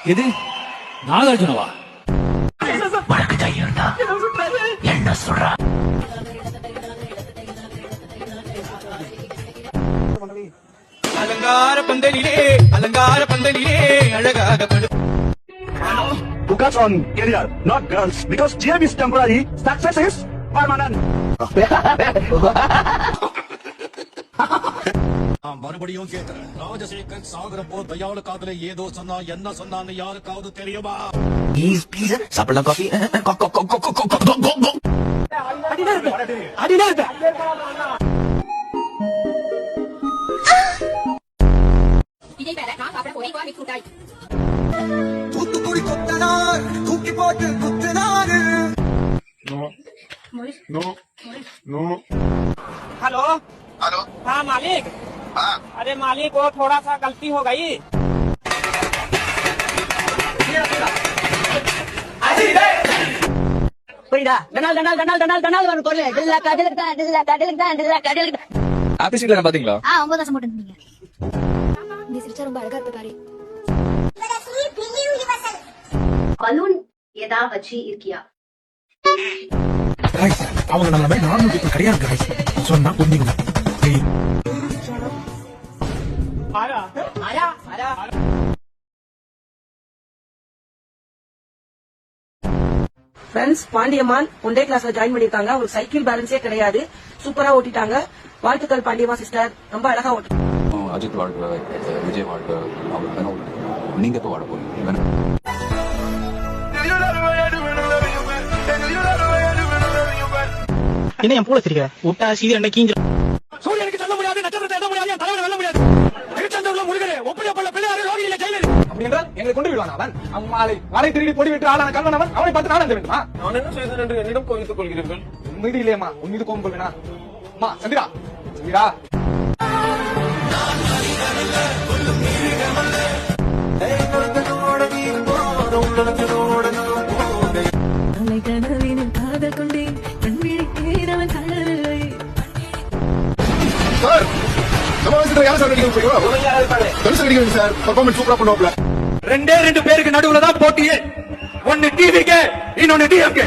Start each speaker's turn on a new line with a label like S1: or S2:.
S1: எது நாகார்ஜுனவா?
S2: உனக்கு தைரியம் இருந்தா என்ன சொல்ற?
S3: அலங்கார பந்தலிலே அழகாக படு.
S4: Focus on career, not girls, because GM is temporary, success is permanent.
S5: மறுபடியும் கேட்கிறேன், ராஜசேகர் சாகுறப்போ தயாள காதல ஏதோ சொன்னா, என்ன சொன்னான்னு யாருக்காவது தெரியுமா?
S2: ப்ளீஸ் சாப்பிடலாம் காஃபி.
S3: தூத்துக்குடி கொத்தனார் தூக்கி போட்டு குத்துனாரு.
S6: Hello
S7: hello.
S6: हाँ मालिक।
S7: हाँ।
S6: अरे मालिक वो थोड़ा सा गलती हो गई।
S8: புரியுதா? டனால் டனால் டனால் டனால் டனால் வரும் கொள்ளு. டில்லா கடலுக்கு தான் டில்லா கடலுக்கு தான் டில்லா கடலுக்கு தான்.
S1: ஆபீஸ் சீட்ல பாத்தீங்களா?
S9: 9 வருஷம் போட்டுருந்தீங்க. நீ சிரிச்சா ரொம்ப அழகா இருக்க பாரு.
S10: பலூன் எதா வச்சு இருக்கியா?
S4: அவங்க நம்ம மாதிரி நார்மல் பீப்புள் கிடையாது guys. சொன்னா புரிஞ்சுங்க.
S6: आया आया आया।
S8: ஃப்ரெண்ட்ஸ், பாண்டியம்மாள் ஒன் டே கிளாஸ்ல ஜாயின் பண்ணிருக்காங்க. உங்களுக்கு சைக்கிள் பேலன்ஸே கிடையாது. சூப்பரா ஓட்டிட்டாங்க. வாழ்த்துக்கள் பாண்டியம்மா சிஸ்டர், ரொம்ப அழகா ஓட்டு.
S11: அஜித் வாழ்க்கை, விஜய் வாழ்க்கை, அவங்க வேணும். நீங்க எப்ப வாழ போறீங்க?
S6: என்ன என் பூல தெரியுங்க விட்டா சீதி ரெண்ட கீஞ்சு.
S5: சூரியனுக்கு சொல்ல முடியாது, நட்சத்திரத்தை எண்ண முடியாது, என் தலைவரை வெல்ல முடியாது. திருச்செந்தூர்ல முருகனே, ஒப்படைய பள்ள பிள்ளையாரு, ரோகிணியில ஜெயிலரு.
S3: அப்படி என்றால் எங்களை கொண்டு விடுவான் அவன். அவன் மாலை திருடி பொடி விட்டு ஆளான கல்வன் அவன். அவனை பார்த்து நான் வேண்டுமா? நான் என்ன செய்தேன் என்று என்னிடம் கோவித்துக் கொள்கிறீர்கள்? உன் மீது இல்லையம்மா, உன் மீது கோபம் கொள்வேனா? அம்மா சந்திரா சந்திரா.
S7: சார் சமாவேசத்துல யார சார் நடிக்க போறீங்க? தனுஷ் நடிக்கிறீங்க சார். பெர்ஃபார்மன்ஸ் சூப்பரா பண்ணுவாப்ல.
S3: ரெண்டு பேருக்கு நடுவுல தான் போட்டியே. ஒன்னு டிவிக்கு, இன்னொன்னு டிஎம்கே.